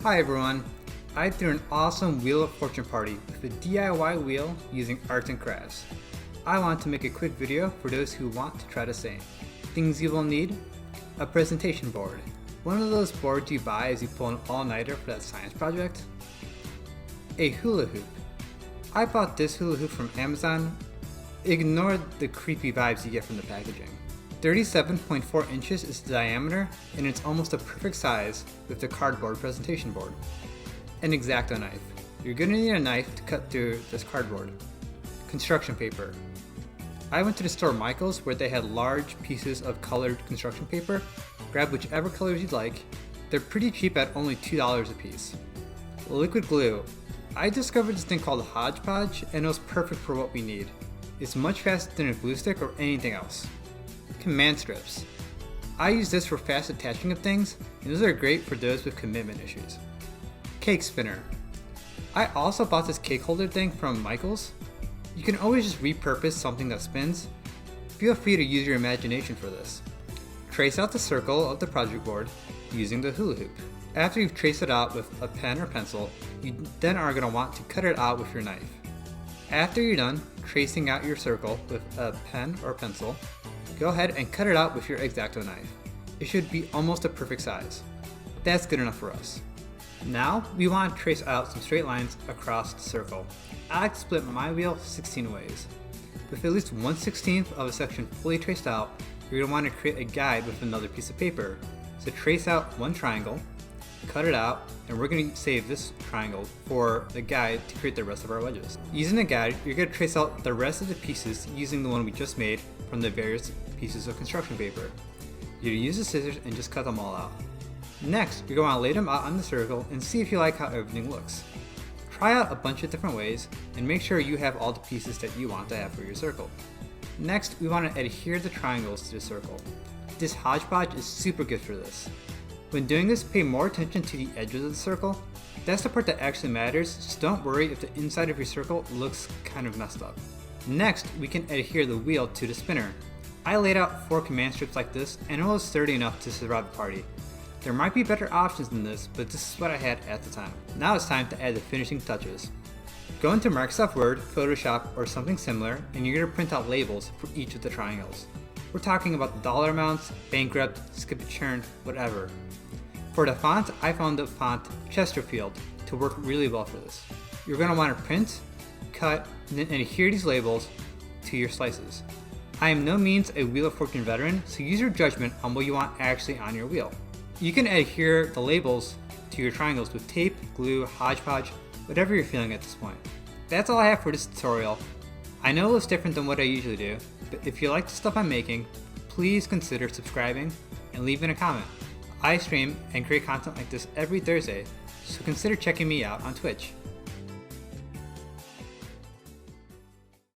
Hi everyone, I threw an awesome Wheel of Fortune party with a DIY wheel using arts and crafts. I want to make a quick video for those who want to try the same. Things you will need: a presentation board, one of those boards you buy as you pull an all-nighter for that science project. A hula hoop. I bought this hula hoop from Amazon. Ignore the creepy vibes you get from the packaging. 37.4 inches is the diameter, and it's almost a perfect size with the cardboard presentation board. An X-Acto knife. You're going to need a knife to cut through this cardboard. Construction paper. I went to the store Michaels where they had large pieces of colored construction paper. Grab whichever colors you'd like. They're pretty cheap at only $2 a piece. Liquid glue. I discovered this thing called Hodgepodge, and it was perfect for what we need. It's much faster than a glue stick or anything else. Command strips. I use this for fast attaching of things, and those are great for those with commitment issues. Cake spinner. I also bought this cake holder thing from Michaels. You can always just repurpose something that spins. Feel free to use your imagination for this. Trace out the circle of the project board using the hula hoop. After you've traced it out with a pen or pencil, you then are going to want to cut it out with your knife. After you're done tracing out your circle with a pen or pencil, go ahead and cut it out with your X-Acto knife. It should be almost a perfect size. That's good enough for us. Now we want to trace out some straight lines across the circle. I like to split my wheel 16 ways. With at least 1/16 of a section fully traced out, you're going to want to create a guide with another piece of paper. So trace out one triangle, cut it out, and we're going to save this triangle for the guide to create the rest of our wedges. Using the guide, you're going to trace out the rest of the pieces using the one we just made from the various pieces of construction paper. You're going to use the scissors and just cut them all out. Next, you're going to lay them out on the circle and see if you like how everything looks. Try out a bunch of different ways and make sure you have all the pieces that you want to have for your circle. Next, we want to adhere the triangles to the circle. This Hodgepodge is super good for this. When doing this, pay more attention to the edges of the circle. That's the part that actually matters, so don't worry if the inside of your circle looks kind of messed up. Next, we can adhere the wheel to the spinner. I laid out 4 command strips like this, and it was sturdy enough to survive the party. There might be better options than this, but this is what I had at the time. Now it's time to add the finishing touches. Go into Microsoft Word, Photoshop, or something similar, and you're going to print out labels for each of the triangles. We're talking about the dollar amounts, bankrupt, skip a churn, whatever. For the font, I found the font Chesterfield to work really well for this. You're going to want to print, cut, and then adhere these labels to your slices. I am no means a Wheel of Fortune veteran, so use your judgment on what you want actually on your wheel. You can adhere the labels to your triangles with tape, glue, Hodgepodge, whatever you're feeling at this point. That's all I have for this tutorial. I know it looks different than what I usually do, but if you like the stuff I'm making, please consider subscribing and leaving a comment. I stream and create content like this every Thursday, so consider checking me out on Twitch.